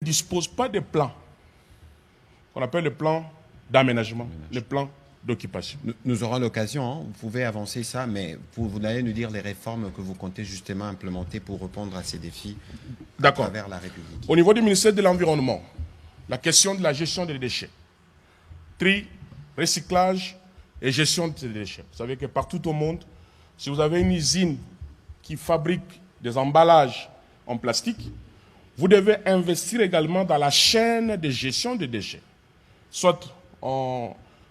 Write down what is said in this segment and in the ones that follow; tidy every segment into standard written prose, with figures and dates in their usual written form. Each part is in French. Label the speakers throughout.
Speaker 1: ne dispose pas de plans qu'on appelle le plan d'aménagement, le plan d'occupation.
Speaker 2: Nous aurons l'occasion, hein, vous pouvez avancer ça, mais vous allez nous dire les réformes que vous comptez justement implémenter pour répondre à ces défis à travers la République.
Speaker 1: Au niveau du ministère de l'Environnement, la question de la gestion des déchets, tri, recyclage et gestion de ces déchets. Vous savez que partout au monde, si vous avez une usine qui fabrique des emballages en plastique, vous devez investir également dans la chaîne de gestion des déchets, soit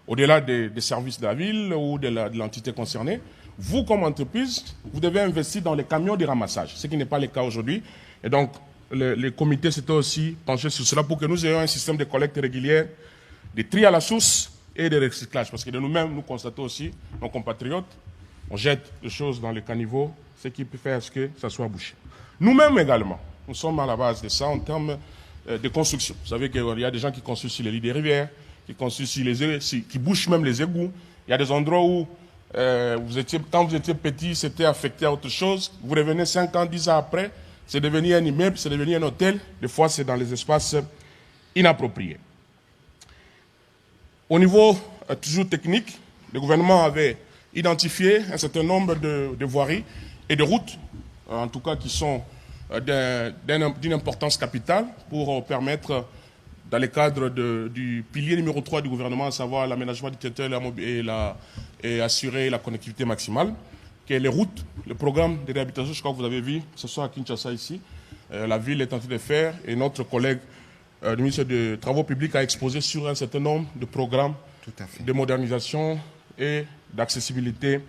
Speaker 1: au-delà des services de la ville ou de l'entité concernée. Vous, comme entreprise, vous devez investir dans les camions de ramassage, ce qui n'est pas le cas aujourd'hui. Et donc, les comités s'étaient aussi penchés sur cela pour que nous ayons un système de collecte régulière, de tri à la source et de recyclage. Parce que de nous-mêmes, nous constatons aussi, nos compatriotes, on jette des choses dans les caniveaux, ce qui peut faire que ça soit bouché. Nous-mêmes également, nous sommes à la base de ça en termes de construction. Vous savez qu'il y a des gens qui construisent sur les lits des rivières, qui construisent qui bouchent même les égouts. Il y a des endroits où, quand vous étiez petit, c'était affecté à autre chose. Vous revenez 5 ans, 10 ans après, c'est devenu un immeuble, c'est devenu un hôtel. Des fois, c'est dans les espaces inappropriés. Au niveau toujours technique, le gouvernement avait identifié un certain nombre de voiries et de routes, en tout cas qui sont d'une importance capitale pour permettre, dans le cadre du pilier numéro 3 du gouvernement, à savoir l'aménagement du territoire et assurer la connectivité maximale, que les routes, le programme de réhabilitation, je crois que vous avez vu, ce soit à Kinshasa ici, la ville est en train de faire, et notre collègue le ministre des Travaux publics a exposé sur un certain nombre de programmes de modernisation et d'accessibilité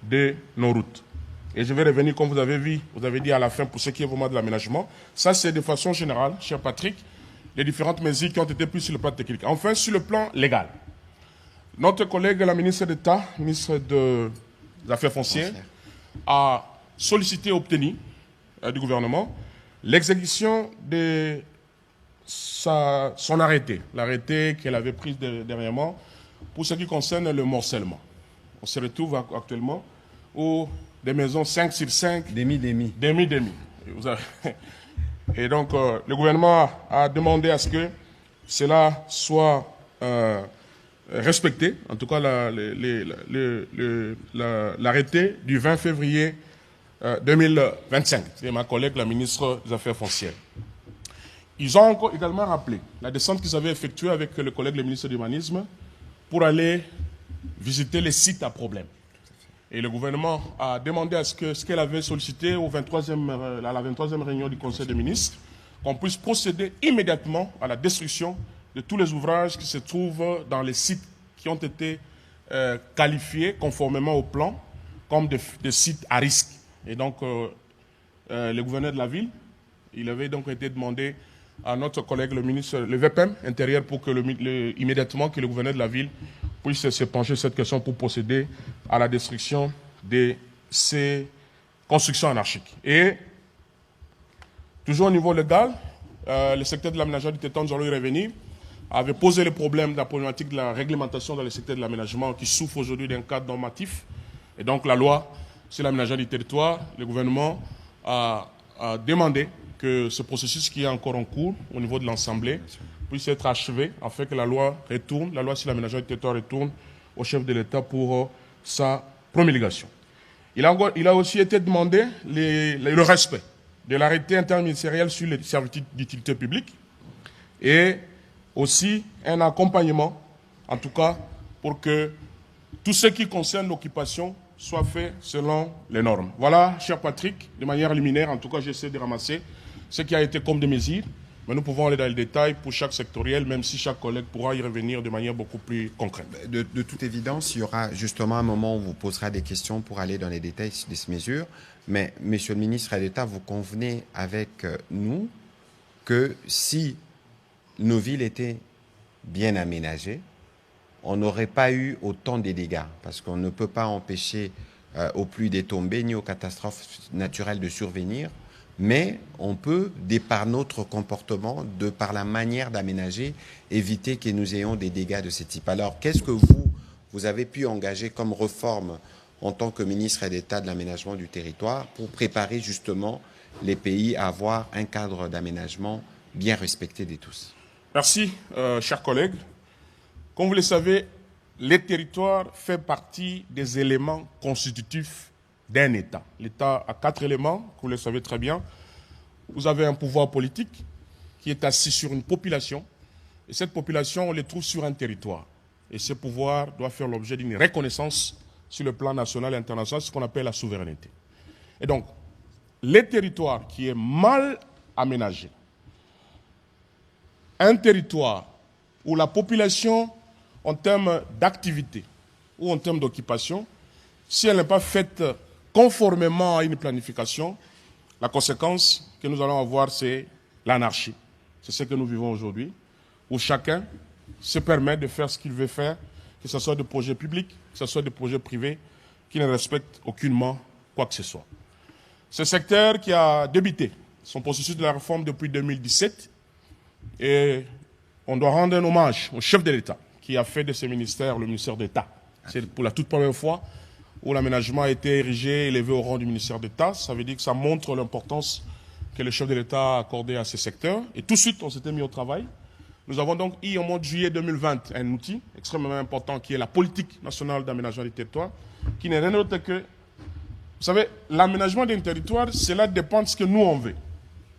Speaker 1: de nos routes. Et je vais revenir, comme vous avez vu, vous avez dit à la fin, pour ce qui est vraiment de l'aménagement. Ça, c'est de façon générale, cher Patrick, les différentes mesures qui ont été prises sur le plan technique. Enfin, sur le plan légal, notre collègue, la ministre d'État, ministre des Affaires foncières, a sollicité et obtenu du gouvernement l'exécution de son arrêté, l'arrêté qu'elle avait pris dernièrement, pour ce qui concerne le morcellement. On se retrouve actuellement où des maisons 5 sur 5...
Speaker 2: Demi.
Speaker 1: Et donc, le gouvernement a demandé à ce que cela soit respecté, en tout cas l'arrêté du 20 février 2025. C'est ma collègue, la ministre des Affaires foncières. Ils ont également rappelé la descente qu'ils avaient effectuée avec le collègue, le ministre de l'Humanisme, pour aller visiter les sites à problème. Et le gouvernement a demandé à ce qu'elle avait sollicité à la 23e réunion du Conseil des ministres, qu'on puisse procéder immédiatement à la destruction de tous les ouvrages qui se trouvent dans les sites qui ont été qualifiés conformément au plan comme des sites à risque. Et donc, le gouverneur de la ville, il avait donc été demandé à notre collègue, le ministre, le VPM intérieur, pour que immédiatement que le gouverneur de la ville puisse se pencher sur cette question pour procéder à la destruction de ces constructions anarchiques. Et toujours au niveau légal, le secteur de l'aménagement du territoire, nous allons y revenir, avait posé le problème de la problématique de la réglementation dans le secteur de l'aménagement qui souffre aujourd'hui d'un cadre normatif. Et donc la loi sur l'aménagement du territoire, le gouvernement a demandé que ce processus qui est encore en cours au niveau de l'Assemblée puisse être achevé afin que la loi sur l'aménagement du territoire retourne au chef de l'État pour sa promulgation. Il a aussi été demandé le respect de l'arrêté interministériel sur les services d'utilité publique et aussi un accompagnement, en tout cas, pour que tout ce qui concerne l'occupation soit fait selon les normes. Voilà, cher Patrick, de manière liminaire, en tout cas, j'essaie de ramasser ce qui a été comme des mesures, mais nous pouvons aller dans le détail pour chaque sectoriel, même si chaque collègue pourra y revenir de manière beaucoup plus concrète.
Speaker 2: De toute évidence, il y aura justement un moment où vous posera des questions pour aller dans les détails de ces mesures. Mais, Monsieur le ministre d'État, vous convenez avec nous que si nos villes étaient bien aménagées, on n'aurait pas eu autant de dégâts, parce qu'on ne peut pas empêcher aux pluies de tomber ni aux catastrophes naturelles de survenir, mais on peut, de par notre comportement, de par la manière d'aménager, éviter que nous ayons des dégâts de ce type. Alors, qu'est-ce que vous avez pu engager comme réforme en tant que ministre d'État de l'aménagement du territoire pour préparer justement les pays à avoir un cadre d'aménagement bien respecté de tous.
Speaker 1: Merci, chers collègues. Comme vous le savez, les territoires font partie des éléments constitutifs d'un État. L'État a 4 éléments, vous le savez très bien. Vous avez un pouvoir politique qui est assis sur une population, et cette population, on les trouve sur un territoire. Et ce pouvoir doit faire l'objet d'une reconnaissance sur le plan national et international, ce qu'on appelle la souveraineté. Et donc, les territoires qui est mal aménagé, un territoire où la population, en termes d'activité ou en termes d'occupation, si elle n'est pas faite conformément à une planification, la conséquence que nous allons avoir, c'est l'anarchie. C'est ce que nous vivons aujourd'hui, où chacun se permet de faire ce qu'il veut faire, que ce soit des projets publics, que ce soit des projets privés, qui ne respectent aucunement quoi que ce soit. Ce secteur qui a débuté son processus de la réforme depuis 2017, et on doit rendre un hommage au chef de l'État qui a fait de ce ministère le ministère d'État. C'est pour la toute première fois où l'aménagement a été érigé et élevé au rang du ministère d'État. Ça veut dire que ça montre l'importance que le chef de l'État a accordée à ce secteur. Et tout de suite, on s'était mis au travail. Nous avons donc eu, au mois de juillet 2020, un outil extrêmement important qui est la politique nationale d'aménagement du territoire, qui n'est rien d'autre que, vous savez, l'aménagement d'un territoire, cela dépend de ce que nous on veut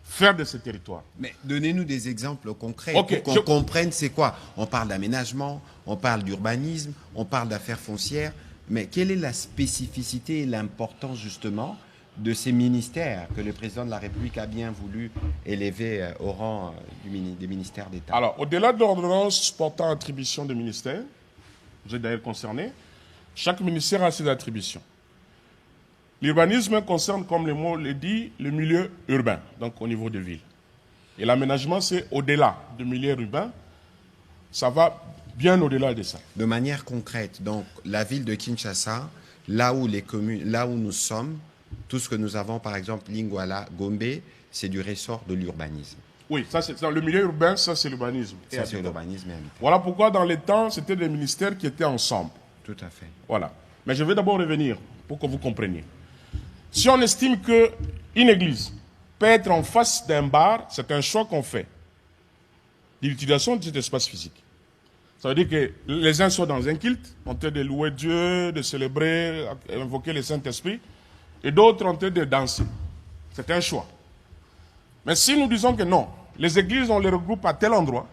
Speaker 1: faire de ce territoire.
Speaker 2: Mais donnez-nous des exemples concrets
Speaker 1: Okay,
Speaker 2: pour qu'on comprenne c'est quoi. On parle d'aménagement, on parle d'urbanisme, on parle d'affaires foncières, mais quelle est la spécificité et l'importance justement de ces ministères que le président de la République a bien voulu élever au rang des ministères d'État?
Speaker 1: Alors, au-delà de l'ordonnance portant attribution des ministères, vous êtes d'ailleurs concerné, chaque ministère a ses attributions. L'urbanisme concerne, comme le mot le dit, le milieu urbain, donc au niveau des villes. Et l'aménagement, c'est au-delà du milieu urbain, ça va bien au-delà de ça.
Speaker 2: De manière concrète, donc la ville de Kinshasa, là où les communes, là où nous sommes, tout ce que nous avons, par exemple, Lingwala, Gombe, c'est du ressort de l'urbanisme.
Speaker 1: Oui, ça c'est dans le milieu urbain, ça c'est l'urbanisme.
Speaker 2: Ça c'est l'urbanisme.
Speaker 1: Voilà pourquoi dans les temps, c'était des ministères qui étaient ensemble.
Speaker 2: Tout à fait.
Speaker 1: Voilà. Mais je vais d'abord revenir pour que vous compreniez. Si on estime qu'une église peut être en face d'un bar, c'est un choix qu'on fait. L'utilisation de cet espace physique. Ça veut dire que les uns sont dans un culte, en train de louer Dieu, de célébrer, invoquer le Saint-Esprit, et d'autres en train de danser. C'est un choix. Mais si nous disons que non, les églises, on les regroupe à tel endroit,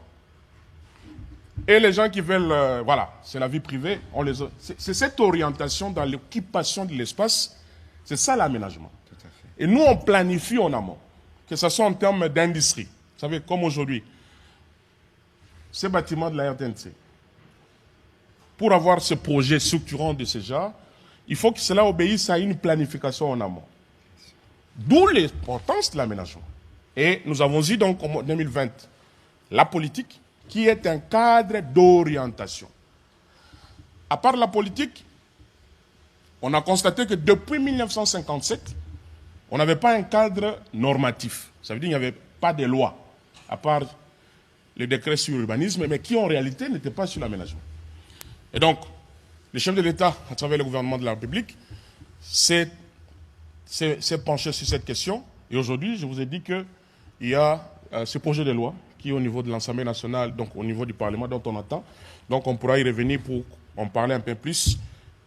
Speaker 1: et les gens qui veulent, voilà, c'est la vie privée, c'est cette orientation dans l'occupation de l'espace, c'est ça l'aménagement. Et nous, on planifie en amont, que ce soit en termes d'industrie. Vous savez, comme aujourd'hui, ces bâtiments de la RTNC, pour avoir ce projet structurant de ce genre, il faut que cela obéisse à une planification en amont. D'où l'importance de l'aménagement. Et nous avons eu donc en 2020 la politique qui est un cadre d'orientation. À part la politique, on a constaté que depuis 1957, on n'avait pas un cadre normatif. Ça veut dire qu'il n'y avait pas de loi, à part les décrets sur l'urbanisme, mais qui en réalité n'étaient pas sur l'aménagement. Et donc, le chef de l'État, à travers le gouvernement de la République, s'est penché sur cette question. Et aujourd'hui, je vous ai dit qu'il y a ce projet de loi qui est au niveau de l'Assemblée nationale, donc au niveau du Parlement dont on attend. Donc on pourra y revenir pour en parler un peu plus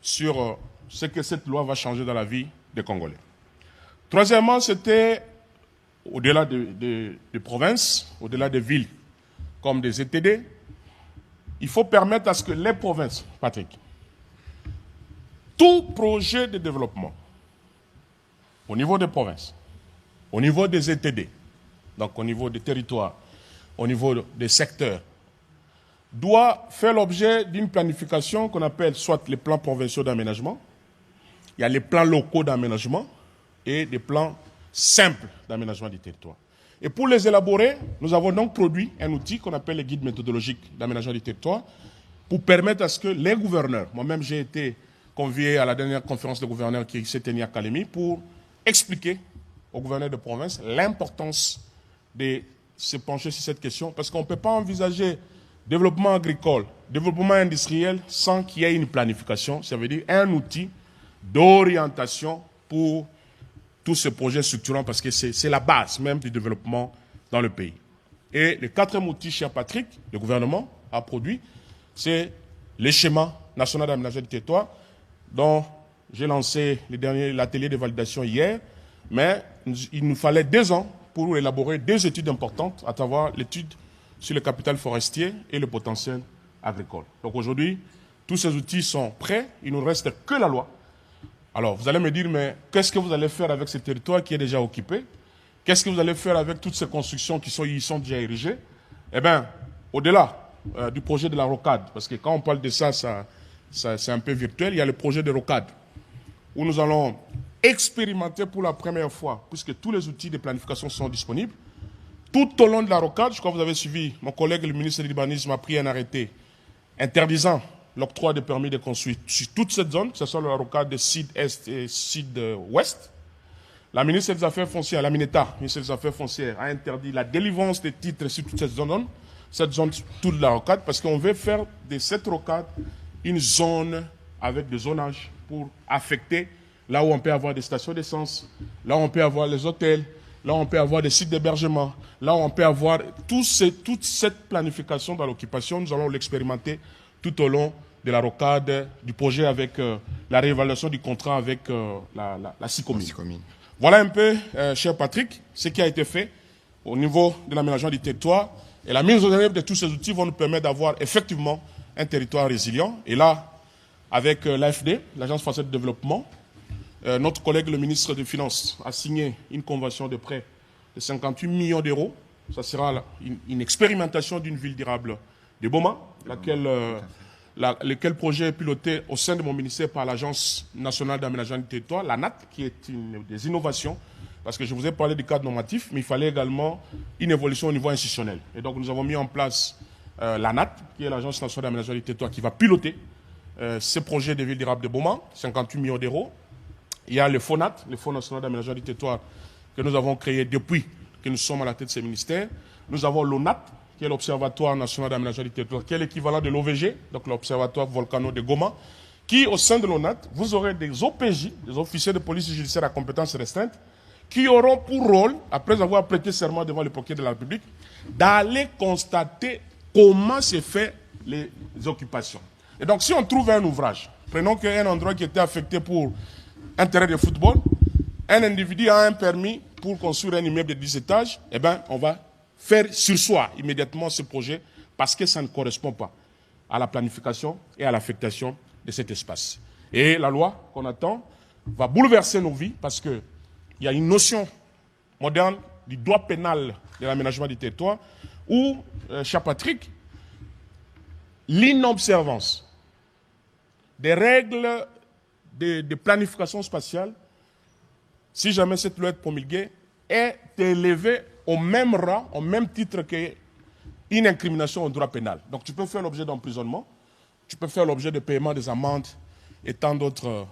Speaker 1: sur ce que cette loi va changer dans la vie des Congolais. Troisièmement, c'était au-delà des provinces, au-delà des villes comme des ETD, il faut permettre à ce que les provinces, Patrick, tout projet de développement au niveau des provinces, au niveau des ETD, donc au niveau des territoires, au niveau des secteurs, doit faire l'objet d'une planification qu'on appelle soit les plans provinciaux d'aménagement, il y a les plans locaux d'aménagement et des plans simples d'aménagement du territoire. Et pour les élaborer, nous avons donc produit un outil qu'on appelle les guides méthodologiques d'aménagement du territoire pour permettre à ce que les gouverneurs, moi-même j'ai été convié à la dernière conférence de gouverneurs qui s'est tenue à Kalemi pour expliquer aux gouverneurs de province l'importance de se pencher sur cette question parce qu'on ne peut pas envisager développement agricole, développement industriel sans qu'il y ait une planification, ça veut dire un outil d'orientation pour tous ces projets structurants parce que c'est la base même du développement dans le pays. Et le quatrième outil, cher Patrick, le gouvernement a produit, c'est les schémas nationaux d'aménagement du territoire, dont j'ai lancé l'atelier de validation hier, mais il nous fallait 2 ans pour élaborer 2 études importantes, à savoir l'étude sur le capital forestier et le potentiel agricole. Donc aujourd'hui, tous ces outils sont prêts, il ne nous reste que la loi. Alors vous allez me dire, mais qu'est-ce que vous allez faire avec ce territoire qui est déjà occupé? Qu'est-ce que vous allez faire avec toutes ces constructions qui y sont déjà érigées? Eh bien, au-delà du projet de la rocade, parce que quand on parle de ça, c'est un peu virtuel, il y a le projet de rocade, où nous allons expérimenter pour la première fois, puisque tous les outils de planification sont disponibles. Tout au long de la rocade, je crois que vous avez suivi, mon collègue le ministre de l'Urbanisme a pris un arrêté interdisant l'octroi de permis de construire sur toute cette zone, que ce soit la rocade de Sud-Est et Sud-Ouest. La ministre des Affaires foncières, la Mineta, ministre des Affaires foncières, a interdit la délivrance des titres sur toute cette zone toute la rocade, parce qu'on veut faire de cette rocade une zone avec des zonages pour affecter là où on peut avoir des stations d'essence, là où on peut avoir les hôtels, là où on peut avoir des sites d'hébergement, là où on peut avoir toute cette planification dans l'occupation. Nous allons l'expérimenter tout au long de la rocade du projet avec la réévaluation du contrat avec la SICOMINE. Voilà un peu, cher Patrick, ce qui a été fait au niveau de l'aménagement du territoire. Et la mise en œuvre de tous ces outils vont nous permettre d'avoir effectivement un territoire résilient. Et là, avec l'AFD, l'Agence française de développement, notre collègue le ministre des Finances a signé une convention de prêt de 58 millions d'euros. Ça sera une expérimentation d'une ville durable de Boma, lequel projet est piloté au sein de mon ministère par l'Agence nationale d'aménagement du territoire, l'ANAT, qui est une des innovations, parce que je vous ai parlé du cadre normatif, mais il fallait également une évolution au niveau institutionnel. Et donc nous avons mis en place l'ANAT, qui est l'Agence nationale d'aménagement du territoire, qui va piloter ce projet de ville durable de Boma, 58 millions d'euros. Il y a le FONAT, le Fonds national d'aménagement du territoire, que nous avons créé depuis que nous sommes à la tête de ces ministères. Nous avons l'ONAT, qui est l'Observatoire national d'aménagement du territoire, qui est l'équivalent de l'OVG, donc l'Observatoire volcano de Goma, qui, au sein de l'ONAT, vous aurez des OPJ, des officiers de police judiciaire à compétences restreintes, qui auront pour rôle, après avoir prêté serment devant le procureur de la République, d'aller constater comment se font les occupations. Et donc, si on trouve un ouvrage, prenons qu'un endroit qui était affecté pour un terrain de football, un individu a un permis pour construire un immeuble de 10 étages, eh bien, on va faire surseoir immédiatement ce projet parce que ça ne correspond pas à la planification et à l'affectation de cet espace. Et la loi qu'on attend va bouleverser nos vies parce qu'il y a une notion moderne du droit pénal de l'aménagement du territoire où, cher Patrick, l'inobservance des règles de planification spatiale, si jamais cette loi est promulguée, est élevée au même rang, au même titre qu'une incrimination au droit pénal. Donc tu peux faire l'objet d'emprisonnement, tu peux faire l'objet de paiement des amendes et tant d'autres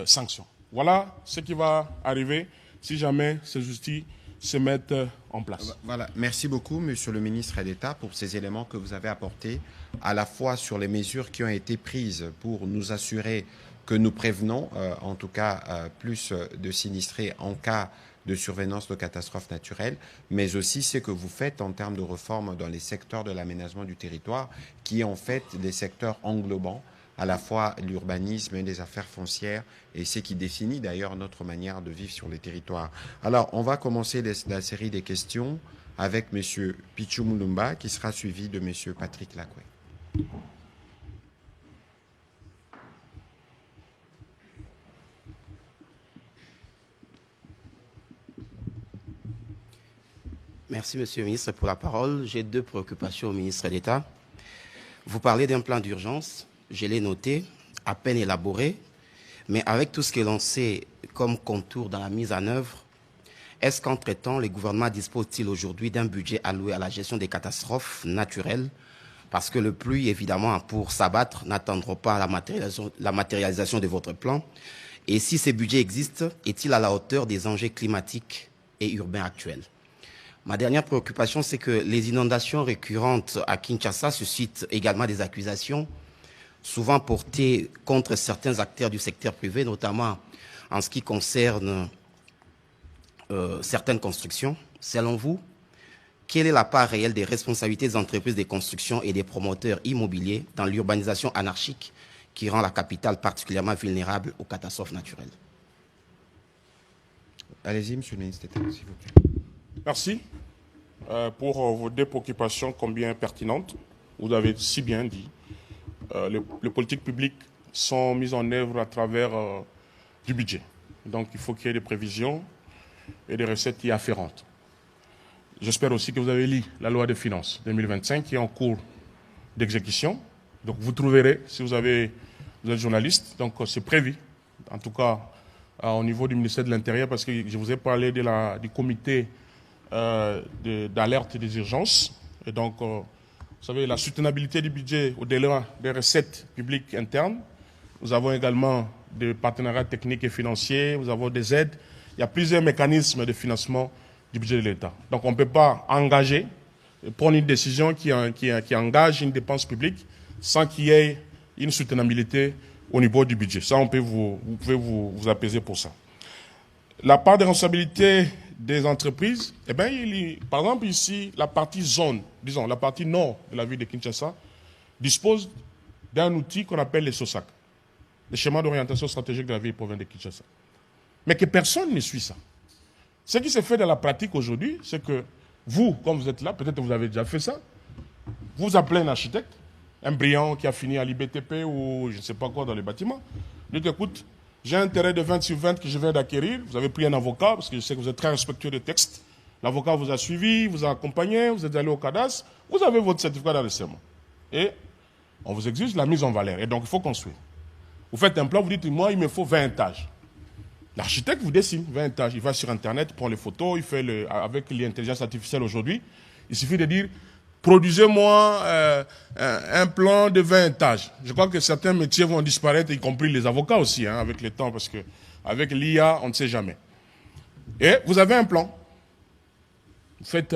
Speaker 1: sanctions. Voilà ce qui va arriver si jamais ces outils se mettent en place.
Speaker 2: Voilà. Merci beaucoup, Monsieur le ministre d'État, pour ces éléments que vous avez apportés, à la fois sur les mesures qui ont été prises pour nous assurer que nous prévenons, en tout cas, plus de sinistrés en cas de survenance de catastrophes naturelles, mais aussi ce que vous faites en termes de réformes dans les secteurs de l'aménagement du territoire, qui est en fait des secteurs englobants, à la fois l'urbanisme et les affaires foncières, et ce qui définit d'ailleurs notre manière de vivre sur les territoires. Alors, on va commencer la série des questions avec M. Pichou Moulumba, qui sera suivi de M. Patrick Lacoué.
Speaker 3: Merci, Monsieur le ministre, pour la parole. J'ai 2 préoccupations au ministre d'État. Vous parlez d'un plan d'urgence, je l'ai noté, à peine élaboré, mais avec tout ce que l'on sait comme contour dans la mise en œuvre, est-ce qu'entre-temps, le gouvernement dispose-t-il aujourd'hui d'un budget alloué à la gestion des catastrophes naturelles? Parce que le pluie, évidemment, pour s'abattre, n'attendra pas la matérialisation de votre plan. Et si ce budget existe, est-il à la hauteur des enjeux climatiques et urbains actuels? Ma dernière préoccupation, c'est que les inondations récurrentes à Kinshasa suscitent également des accusations, souvent portées contre certains acteurs du secteur privé, notamment en ce qui concerne certaines constructions. Selon vous, quelle est la part réelle des responsabilités des entreprises de construction et des promoteurs immobiliers dans l'urbanisation anarchique qui rend la capitale particulièrement vulnérable aux catastrophes naturelles?
Speaker 2: Allez-y, monsieur le ministre d'État, s'il vous plaît.
Speaker 1: Merci pour vos deux préoccupations combien pertinentes. Vous avez si bien dit. Les politiques publiques sont mises en œuvre à travers du budget. Donc il faut qu'il y ait des prévisions et des recettes y afférentes. J'espère aussi que vous avez lu la loi des finances 2025 qui est en cours d'exécution. Donc vous trouverez, si vous êtes journaliste, donc c'est prévu, en tout cas au niveau du ministère de l'Intérieur, parce que je vous ai parlé du comité d'alerte des urgences. Et donc, vous savez, la soutenabilité du budget au-delà des recettes publiques internes. Nous avons également des partenariats techniques et financiers, nous avons des aides. Il y a plusieurs mécanismes de financement du budget de l'État. Donc on ne peut pas prendre une décision qui engage une dépense publique sans qu'il y ait une soutenabilité au niveau du budget. Ça, vous pouvez vous apaiser pour ça. La part de responsabilité des entreprises, eh bien, par exemple ici, la partie zone, disons, la partie nord de la ville de Kinshasa, dispose d'un outil qu'on appelle les SOSAC, les schémas d'orientation stratégique de la ville et province de Kinshasa. Mais que personne ne suit ça. Ce qui se fait dans la pratique aujourd'hui, c'est que vous, comme vous êtes là, peut-être que vous avez déjà fait ça, vous appelez un architecte, un brillant qui a fini à l'IBTP ou je ne sais pas quoi dans les bâtiments, vous dites, écoute, j'ai un terrain de 20 sur 20 que je viens d'acquérir, vous avez pris un avocat, parce que je sais que vous êtes très respectueux des textes, l'avocat vous a suivi, vous a accompagné, vous êtes allé au cadastre, vous avez votre certificat d'enregistrement. Et on vous exige la mise en valeur, et donc il faut construire. Vous faites un plan, vous dites, moi, il me faut 20 étages. L'architecte vous dessine 20 étages. Il va sur Internet, prend les photos, il fait avec l'intelligence artificielle aujourd'hui, il suffit de dire, produisez-moi un plan de 20 étages. Je crois que certains métiers vont disparaître, y compris les avocats aussi, hein, avec le temps, parce que avec l'IA, on ne sait jamais. Et vous avez un plan. Vous faites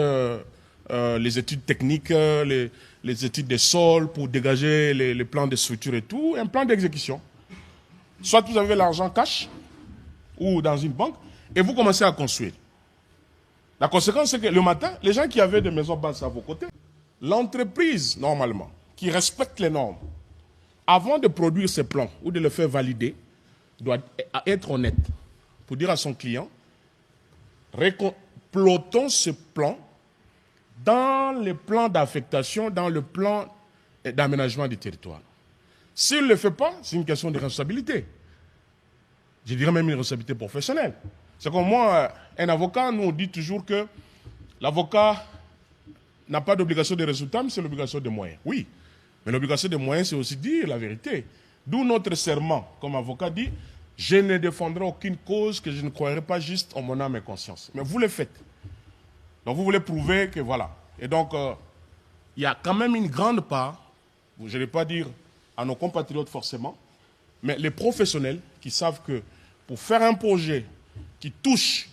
Speaker 1: les études techniques, les études des sols pour dégager les plans de structure et tout, un plan d'exécution. Soit vous avez l'argent cash, ou dans une banque, et vous commencez à construire. La conséquence, c'est que le matin, les gens qui avaient des maisons basses à vos côtés, l'entreprise, normalement, qui respecte les normes, avant de produire ses plans ou de le faire valider, doit être honnête pour dire à son client, plotons ce plan dans le plan d'affectation, dans le plan d'aménagement du territoire. S'il ne le fait pas, c'est une question de responsabilité. Je dirais même une responsabilité professionnelle. C'est comme moi, un avocat, nous on dit toujours que l'avocat n'a pas d'obligation de résultat, mais c'est l'obligation de moyens. Oui, mais l'obligation de moyens, c'est aussi dire la vérité. D'où notre serment, comme avocat dit, je ne défendrai aucune cause que je ne croirai pas juste en mon âme et conscience. Mais vous le faites. Donc vous voulez prouver que voilà. Et donc, il y a quand même une grande part, je ne vais pas dire à nos compatriotes forcément, mais les professionnels qui savent que pour faire un projet qui touche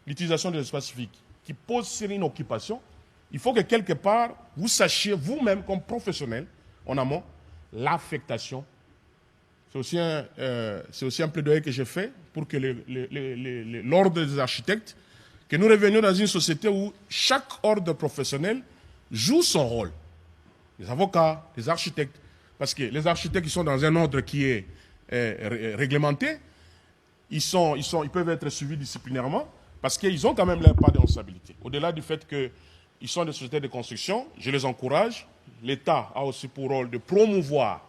Speaker 1: l'utilisation de l'espace civique, qui pose sur une occupation, il faut que quelque part, vous sachiez vous-même comme professionnel, en amont, l'affectation. C'est aussi un plaidoyer que j'ai fait pour que l'ordre des architectes, que nous revenions dans une société où chaque ordre professionnel joue son rôle. Les avocats, les architectes, parce que les architectes qui sont dans un ordre qui est réglementés, ils peuvent être suivis disciplinairement parce qu'ils ont quand même leur part de responsabilité. Au-delà du fait qu'ils sont des sociétés de construction, je les encourage. L'État a aussi pour rôle de promouvoir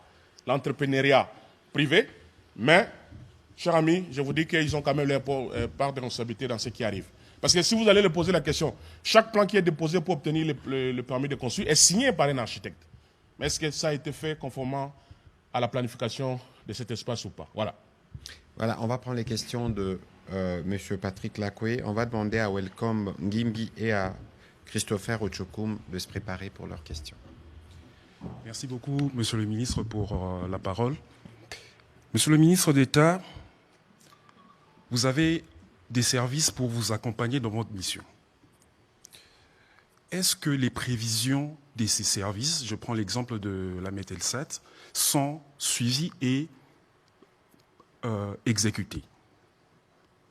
Speaker 1: l'entrepreneuriat privé, mais, chers amis, je vous dis qu'ils ont quand même leur part de responsabilité dans ce qui arrive. Parce que si vous allez leur poser la question, chaque plan qui est déposé pour obtenir le permis de construire est signé par un architecte. Mais est-ce que ça a été fait conformément à la planification de cet espace ou pas? Voilà.
Speaker 2: Voilà, on va prendre les questions de M. Patrick Lacoué. On va demander à Welcome Ngimbi et à Christopher Ochokoum de se préparer pour leurs questions.
Speaker 4: Merci beaucoup, Monsieur le ministre, pour la parole. Monsieur le ministre d'État, vous avez des services pour vous accompagner dans votre mission. Est-ce que les prévisions de ces services, je prends l'exemple de la Mételsat, sont suivies et exécutées?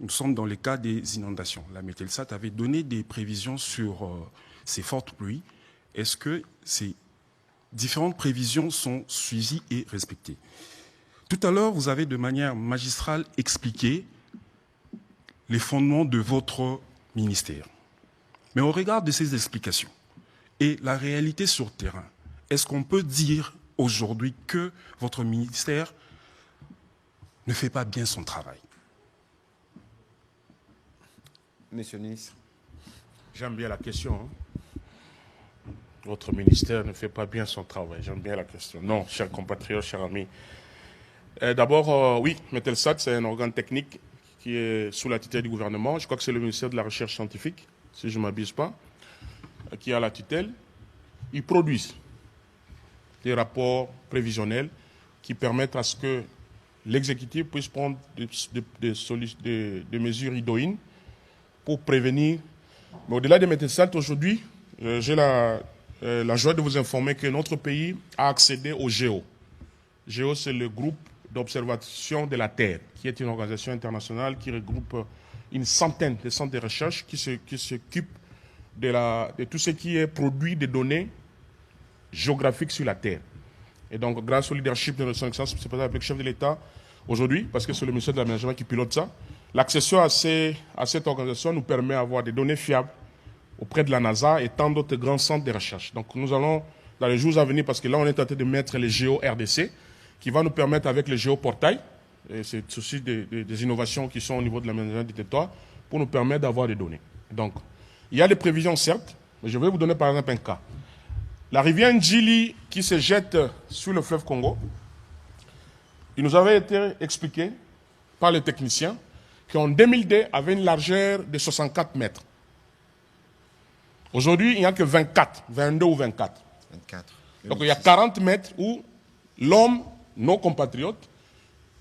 Speaker 4: Nous sommes dans le cas des inondations. La Mételsat avait donné des prévisions sur ces fortes pluies, est-ce que ces différentes prévisions sont suivies et respectées? Tout à l'heure, vous avez de manière magistrale expliqué les fondements de votre ministère. Mais au regard de ces explications et la réalité sur le terrain, est-ce qu'on peut dire aujourd'hui que votre ministère ne fait pas bien son travail?
Speaker 2: Monsieur le ministre.
Speaker 1: J'aime bien la question. Hein. Votre ministère ne fait pas bien son travail. J'aime bien la question. Non, chers compatriotes, chers amis. D'abord, oui, Metelsat, c'est un organe technique qui est sous la tutelle du gouvernement. Je crois que c'est le ministère de la Recherche scientifique, si je ne m'abuse pas, qui a la tutelle. Ils produisent des rapports prévisionnels qui permettent à ce que l'exécutif puisse prendre des mesures idoines pour prévenir. Mais au-delà des Metelsat, aujourd'hui, j'ai la joie de vous informer que notre pays a accédé au GEO. GEO, c'est le groupe d'observation de la Terre, qui est une organisation internationale qui regroupe une centaine de centres de recherche qui s'occupent de tout ce qui est produit de données géographiques sur la Terre. Et donc, grâce au leadership de son excellence, c'est avec le chef de l'État aujourd'hui, parce que c'est le ministère de l'Aménagement qui pilote ça, l'accession à cette organisation nous permet d'avoir des données fiables auprès de la NASA et tant d'autres grands centres de recherche. Donc, nous allons, dans les jours à venir, parce que là, on est en train de mettre les GEO-RDC, qui va nous permettre, avec les géoportails, et c'est aussi des innovations qui sont au niveau de l'aménagement du territoire, pour nous permettre d'avoir des données. Donc, il y a des prévisions, certes, mais je vais vous donner par exemple un cas. La rivière Ndjili qui se jette sur le fleuve Congo, il nous avait été expliqué par les techniciens qu'en 2002, avait une largeur de 64 mètres. Aujourd'hui, il n'y a que 24, 22 ou 24.
Speaker 2: 24.
Speaker 1: Donc, il y a 40 mètres où l'homme, nos compatriotes,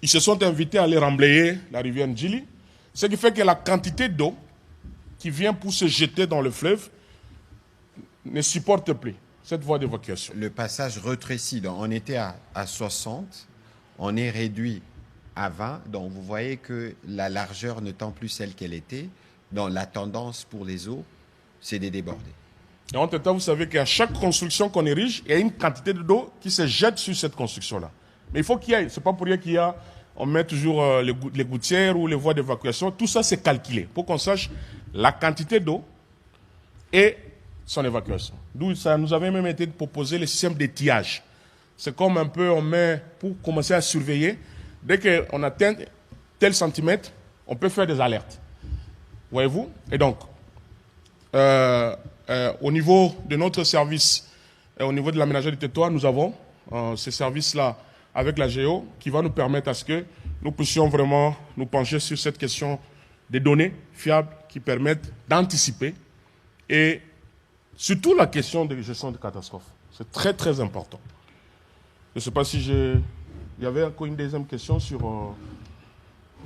Speaker 1: ils se sont invités à aller remblayer la rivière Ndjili, ce qui fait que la quantité d'eau qui vient pour se jeter dans le fleuve ne supporte plus cette voie d'évacuation.
Speaker 2: Le passage rétrécit. Donc, on était à 60, on est réduit à 20. Donc, vous voyez que la largeur ne tend plus celle qu'elle était. Donc, la tendance pour les eaux, c'est de déborder.
Speaker 1: Et en tout temps, vous savez qu'à chaque construction qu'on érige, il y a une quantité d'eau qui se jette sur cette construction-là. Mais il faut qu'il y ait, c'est pas pour rien qu'il y a, on met toujours les gouttières ou les voies d'évacuation. Tout ça, c'est calculé pour qu'on sache la quantité d'eau et son évacuation. D'où ça nous avait même été proposé le système d'étiage. C'est comme un peu, on met, pour commencer à surveiller, dès qu'on atteint tel centimètre, on peut faire des alertes. Voyez-vous? Et donc, au niveau de notre service, au niveau de l'aménagement du territoire, nous avons ce service-là avec la Géo qui va nous permettre à ce que nous puissions vraiment nous pencher sur cette question des données fiables qui permettent d'anticiper et surtout la question de gestion de catastrophes. C'est très très important. Je ne sais pas si il y avait encore une deuxième question sur...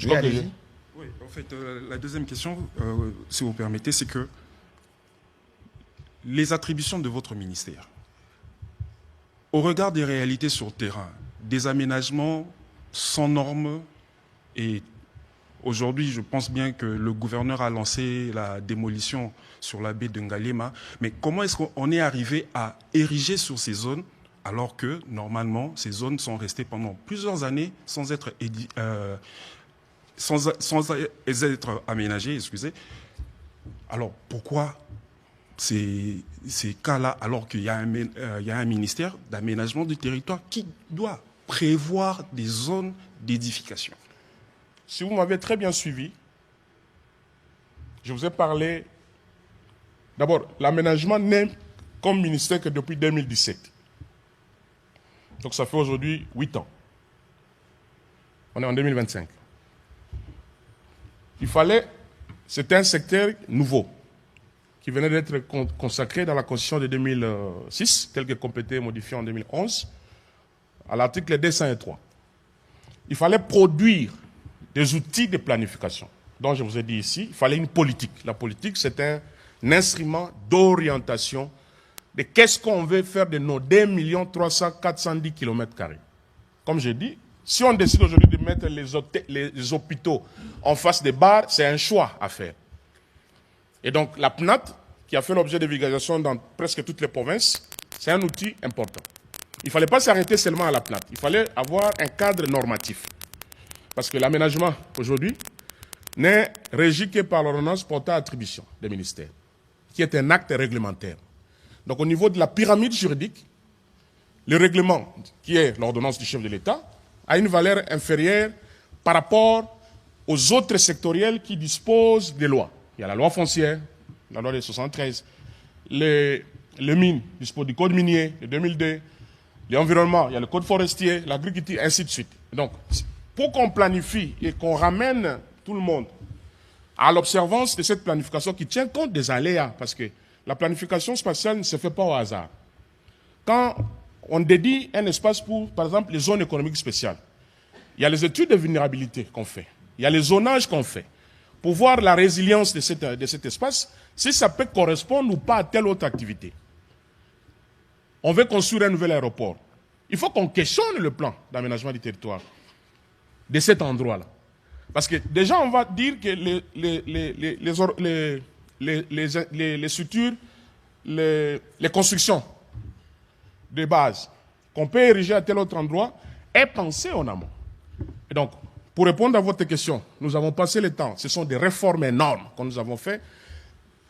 Speaker 2: Oui, allez-y.
Speaker 4: Oui, en fait, la deuxième question, si vous permettez, c'est que les attributions de votre ministère, au regard des réalités sur le terrain, des aménagements sans normes, et aujourd'hui, je pense bien que le gouverneur a lancé la démolition sur la baie de Ngalema, mais comment est-ce qu'on est arrivé à ériger sur ces zones alors que, normalement, ces zones sont restées pendant plusieurs années sans être aménagées, excusez. Alors, pourquoi ces cas-là, alors qu'il y a un ministère d'aménagement du territoire qui doit prévoir des zones d'édification?
Speaker 1: Si vous m'avez très bien suivi, je vous ai parlé... D'abord, l'aménagement n'est comme ministère que depuis 2017. Donc ça fait aujourd'hui 8 ans. On est en 2025. C'était un secteur nouveau qui venait d'être consacré dans la Constitution de 2006, tel que complété et modifié en 2011, à l'article 203. Il fallait produire des outils de planification, dont je vous ai dit ici, il fallait une politique. La politique, c'est un instrument d'orientation de qu'est-ce qu'on veut faire de nos 2 310 km². Comme j'ai dit, si on décide aujourd'hui de mettre les hôpitaux en face des bars, c'est un choix à faire. Et donc la PNAT qui a fait l'objet de vulgarisation dans presque toutes les provinces, c'est un outil important. Il ne fallait pas s'arrêter seulement à la plate. Il fallait avoir un cadre normatif. Parce que l'aménagement, aujourd'hui, n'est régi que par l'ordonnance portant attribution des ministères, qui est un acte réglementaire. Donc au niveau de la pyramide juridique, le règlement, qui est l'ordonnance du chef de l'État, a une valeur inférieure par rapport aux autres sectoriels qui disposent des lois. Il y a la loi foncière, la loi de 73, les mines disposent du code minier de 2002, l'environnement, il y a le code forestier, l'agriculture, ainsi de suite. Donc, pour qu'on planifie et qu'on ramène tout le monde à l'observance de cette planification qui tient compte des aléas, parce que la planification spatiale ne se fait pas au hasard. Quand on dédie un espace pour, par exemple, les zones économiques spéciales, il y a les études de vulnérabilité qu'on fait, il y a les zonages qu'on fait, pour voir la résilience de cet espace, si ça peut correspondre ou pas à telle autre activité. On veut construire un nouvel aéroport. Il faut qu'on questionne le plan d'aménagement du territoire de cet endroit-là. Parce que déjà, on va dire que les structures, les constructions de base qu'on peut ériger à tel autre endroit est pensée en amont. Et donc, pour répondre à votre question, nous avons passé le temps. Ce sont des réformes énormes que nous avons faites.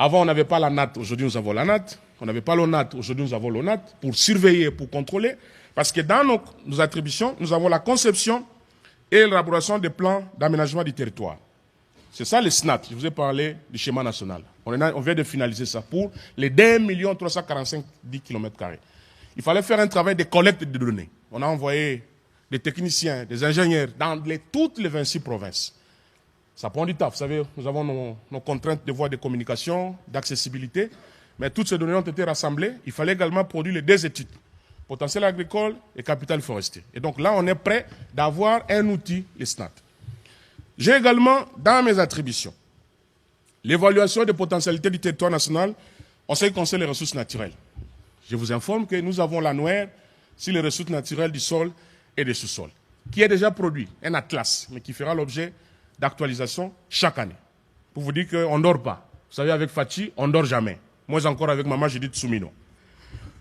Speaker 1: Avant, on n'avait pas la NAT. Aujourd'hui, nous avons la NAT. On n'avait pas l'ONAT. Aujourd'hui, nous avons l'ONAT pour surveiller, pour contrôler. Parce que dans nos attributions, nous avons la conception et l'élaboration des plans d'aménagement du territoire. C'est ça le SNAT. Je vous ai parlé du schéma national. On vient de finaliser ça pour les 2 345 km². Il fallait faire un travail de collecte de données. On a envoyé des techniciens, des ingénieurs dans toutes les 26 provinces. Ça prend du temps. Vous savez, nous avons nos contraintes de voies de communication, d'accessibilité, mais toutes ces données ont été rassemblées. Il fallait également produire les 2 études, potentiel agricole et capital forestier. Et donc là, on est prêt d'avoir un outil, le SNAT. J'ai également, dans mes attributions, l'évaluation des potentialités du territoire national en ce qui concerne les ressources naturelles. Je vous informe que nous avons l'annuaire sur les ressources naturelles du sol et des sous-sols, qui est déjà produit, un atlas, mais qui fera l'objet d'actualisation chaque année. Pour vous dire qu'on ne dort pas. Vous savez, avec Fachi, on ne dort jamais. Moi encore avec Maman Judith Soumino.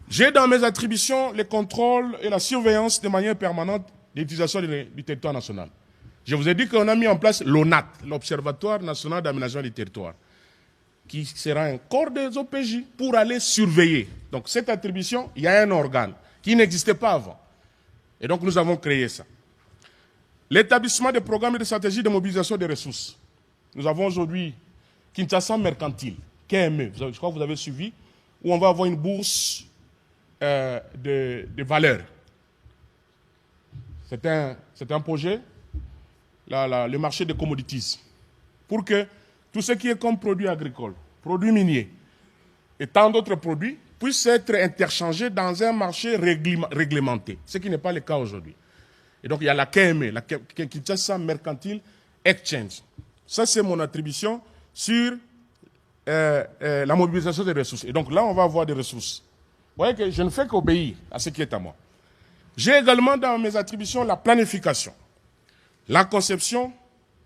Speaker 1: J'ai dans mes attributions les contrôles et la surveillance de manière permanente de l'utilisation du territoire national. Je vous ai dit qu'on a mis en place l'ONAT, l'Observatoire national d'aménagement du territoire, qui sera un corps des OPJ pour aller surveiller. Donc cette attribution, il y a un organe qui n'existait pas avant. Et donc nous avons créé ça. L'établissement des programmes et des stratégies de mobilisation des ressources. Nous avons aujourd'hui Kinshasa Mercantile, KME, je crois que vous avez suivi, où on va avoir une bourse de valeur. C'est un projet, le marché des commodities, pour que tout ce qui est comme produits agricoles, produits miniers et tant d'autres produits puissent être interchangés dans un marché réglementé, ce qui n'est pas le cas aujourd'hui. Et donc il y a la KME, la Kinshasa Mercantile Exchange. Ça, c'est mon attribution sur la mobilisation des ressources. Et donc là, on va avoir des ressources. Vous voyez que je ne fais qu'obéir à ce qui est à moi. J'ai également dans mes attributions la planification, la conception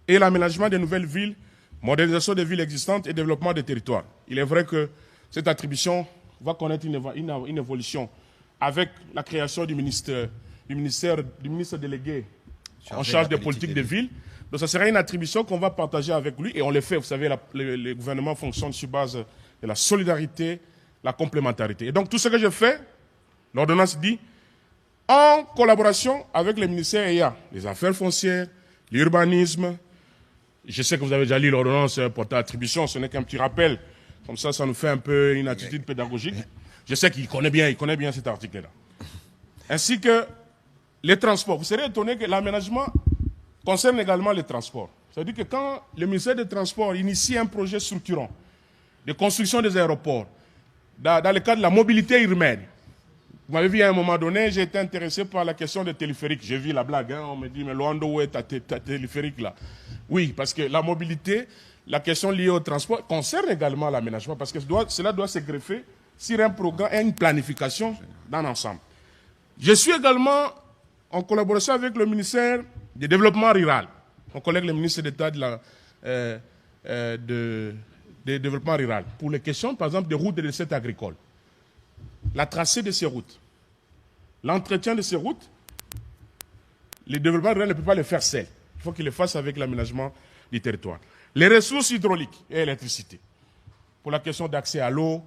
Speaker 1: et l'aménagement des nouvelles villes, modernisation des villes existantes et développement des territoires. Il est vrai que cette attribution va connaître une évolution avec la création du ministre délégué en charge des politiques des villes. Donc ça sera une attribution qu'on va partager avec lui et on le fait. Vous savez, le gouvernement fonctionne sur base de la solidarité, la complémentarité. Et donc tout ce que je fais, l'ordonnance dit, en collaboration avec les ministères IA, les affaires foncières, l'urbanisme. Je sais que vous avez déjà lu l'ordonnance portant attribution, ce n'est qu'un petit rappel. Comme ça nous fait un peu une attitude pédagogique. Je sais qu'il connaît bien cet article-là. Ainsi que les transports. Vous serez étonné que l'aménagement concerne également les transports. C'est-à-dire que quand le ministère des Transports initie un projet structurant de construction des aéroports, dans le cadre de la mobilité urbaine, vous m'avez vu à un moment donné, j'ai été intéressé par la question des téléphériques. J'ai vu la blague, on me dit, mais Luando, où est ta téléphérique là? Oui, parce que la mobilité, la question liée au transport concerne également l'aménagement, parce que cela doit se greffer sur un programme et une planification dans l'ensemble. Je suis également en collaboration avec le ministère du Développement rural, mon collègue le ministre d'État de de développement rural, pour les questions, par exemple, des routes et des recettes agricoles, la tracée de ces routes, l'entretien de ces routes, le développement rural ne peut pas le faire seul. Il faut qu'il le fasse avec l'aménagement du territoire. Les ressources hydrauliques et électricité. Pour la question d'accès à l'eau,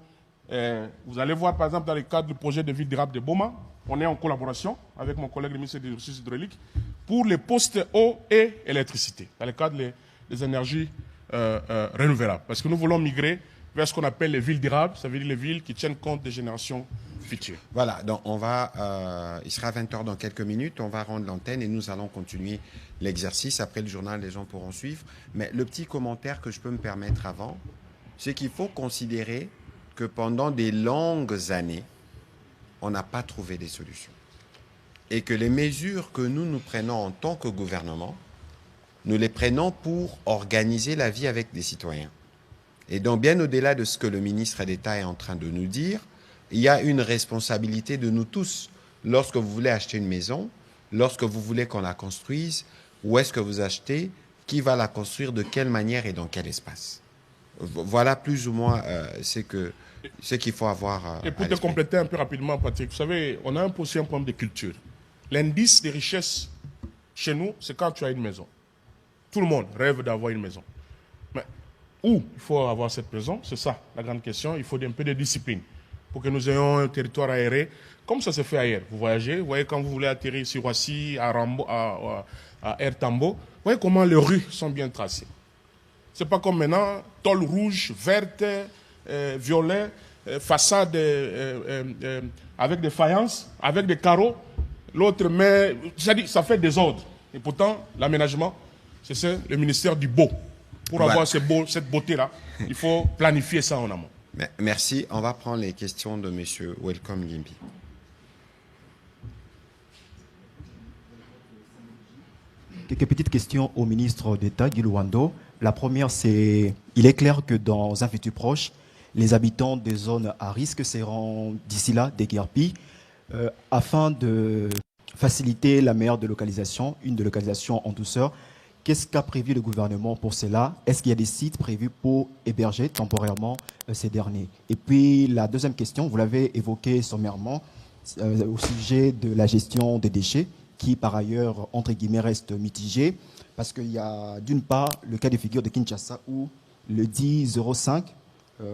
Speaker 1: vous allez voir, par exemple, dans le cadre du projet de ville durable de Boma, on est en collaboration avec mon collègue le ministre des Ressources hydrauliques pour les postes eau et électricité, dans le cadre des énergies renouvelables. Parce que nous voulons migrer vers ce qu'on appelle les villes durables, ça veut dire les villes qui tiennent compte des générations futures.
Speaker 2: Voilà, donc on va, il sera 20h dans quelques minutes, on va rendre l'antenne et nous allons continuer l'exercice. Après le journal, les gens pourront suivre. Mais le petit commentaire que je peux me permettre avant, c'est qu'il faut considérer que pendant des longues années, on n'a pas trouvé des solutions. Et que les mesures que nous prenons en tant que gouvernement, nous les prenons pour organiser la vie avec des citoyens. Et donc, bien au-delà de ce que le ministre d'État est en train de nous dire, il y a une responsabilité de nous tous. Lorsque vous voulez acheter une maison, lorsque vous voulez qu'on la construise, où est-ce que vous achetez, qui va la construire, de quelle manière et dans quel espace. Voilà plus ou moins ce qu'il faut avoir.
Speaker 1: Et pour te compléter un peu rapidement, Patrick, vous savez, on a aussi un problème de culture. L'indice de richesse chez nous, c'est quand tu as une maison. Tout le monde rêve d'avoir une maison. Mais où il faut avoir cette maison, c'est ça la grande question. Il faut un peu de discipline pour que nous ayons un territoire aéré, comme ça se fait ailleurs. Vous voyagez, vous voyez quand vous voulez atterrir sur Roissy, à Air Tambo, vous voyez comment les rues sont bien tracées. Ce n'est pas comme maintenant, tôle rouge, verte, violet, façade avec des faïences, avec des carreaux. L'autre, mais ça fait désordre. Et pourtant, l'aménagement, c'est le ministère du beau. Pour avoir cette beauté-là, il faut planifier ça en amont.
Speaker 2: Merci. On va prendre les questions de M. Welcome Gimbi.
Speaker 5: Quelques petites questions au ministre d'État, Guy Luando. La première, c'est, il est clair que dans un futur proche, les habitants des zones à risque seront d'ici là déguerpis afin de faciliter la meilleure délocalisation, une délocalisation en douceur. Qu'est-ce qu'a prévu le gouvernement pour cela? Est-ce qu'il y a des sites prévus pour héberger temporairement ces derniers? Et puis la deuxième question, vous l'avez évoqué sommairement au sujet de la gestion des déchets, qui par ailleurs, entre guillemets, reste mitigée, parce qu'il y a d'une part le cas de figure de Kinshasa où le 10,05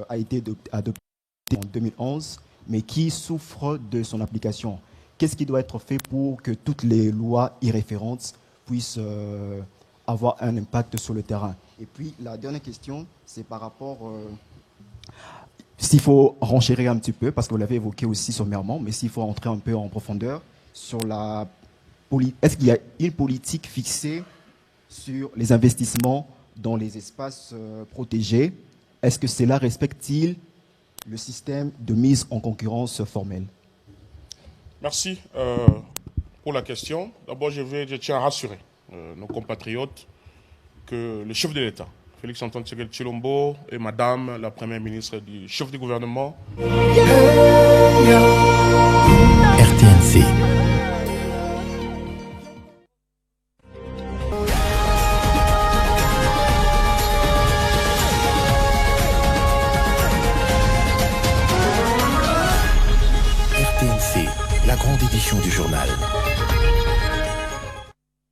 Speaker 5: a été adopté en 2011, mais qui souffre de son application. Qu'est-ce qui doit être fait pour que toutes les lois y référentes puissent avoir un impact sur le terrain? Et puis la dernière question, c'est par rapport, s'il faut renchérir un petit peu, parce que vous l'avez évoqué aussi sommairement, mais s'il faut entrer un peu en profondeur sur la est-ce qu'il y a une politique fixée sur les investissements dans les espaces protégés? Est-ce que cela respecte-t-il le système de mise en concurrence formelle?
Speaker 1: Merci pour la question. D'abord, je tiens à rassurer nos compatriotes que le chef de l'État, Félix Antoine Tshisekedi Tshilombo, et Madame la Première ministre du chef du gouvernement.
Speaker 6: RTNC. La grande édition du journal.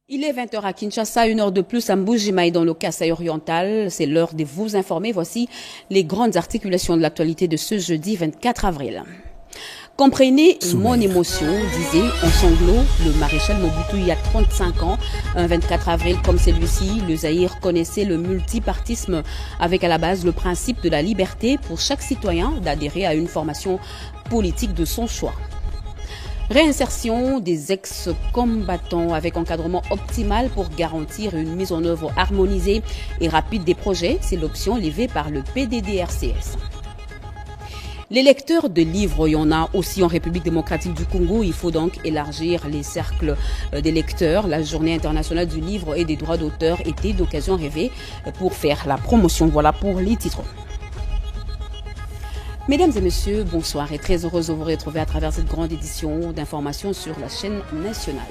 Speaker 7: Il est 20h à Kinshasa, 1 heure de plus à Mbujimaï dans le Kasaï oriental. C'est l'heure de vous informer. Voici les grandes articulations de l'actualité de ce jeudi 24 avril. Comprenez mon émotion, disait en sanglots le maréchal Mobutu il y a 35 ans. Un 24 avril comme celui-ci, le Zaïre connaissait le multipartisme avec à la base le principe de la liberté pour chaque citoyen d'adhérer à une formation politique de son choix. Réinsertion des ex-combattants avec encadrement optimal pour garantir une mise en œuvre harmonisée et rapide des projets, c'est l'option levée par le PDDRCS. Les lecteurs de livres, il y en a aussi en République démocratique du Congo. Il faut donc élargir les cercles des lecteurs. La journée internationale du livre et des droits d'auteur était d'occasion rêvée pour faire la promotion. Voilà pour les titres. Mesdames et messieurs, bonsoir et très heureuse de vous retrouver à travers cette grande édition d'informations sur la chaîne nationale.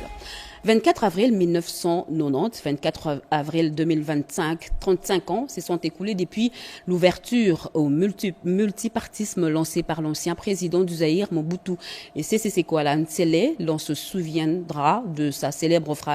Speaker 7: 24 avril 1990, 24 avril 2025, 35 ans se sont écoulés depuis l'ouverture au multipartisme lancé par l'ancien président du Zaïre, Mobutu. Et Sese Seko Ala Ntsele, l'on se souviendra de sa célèbre phrase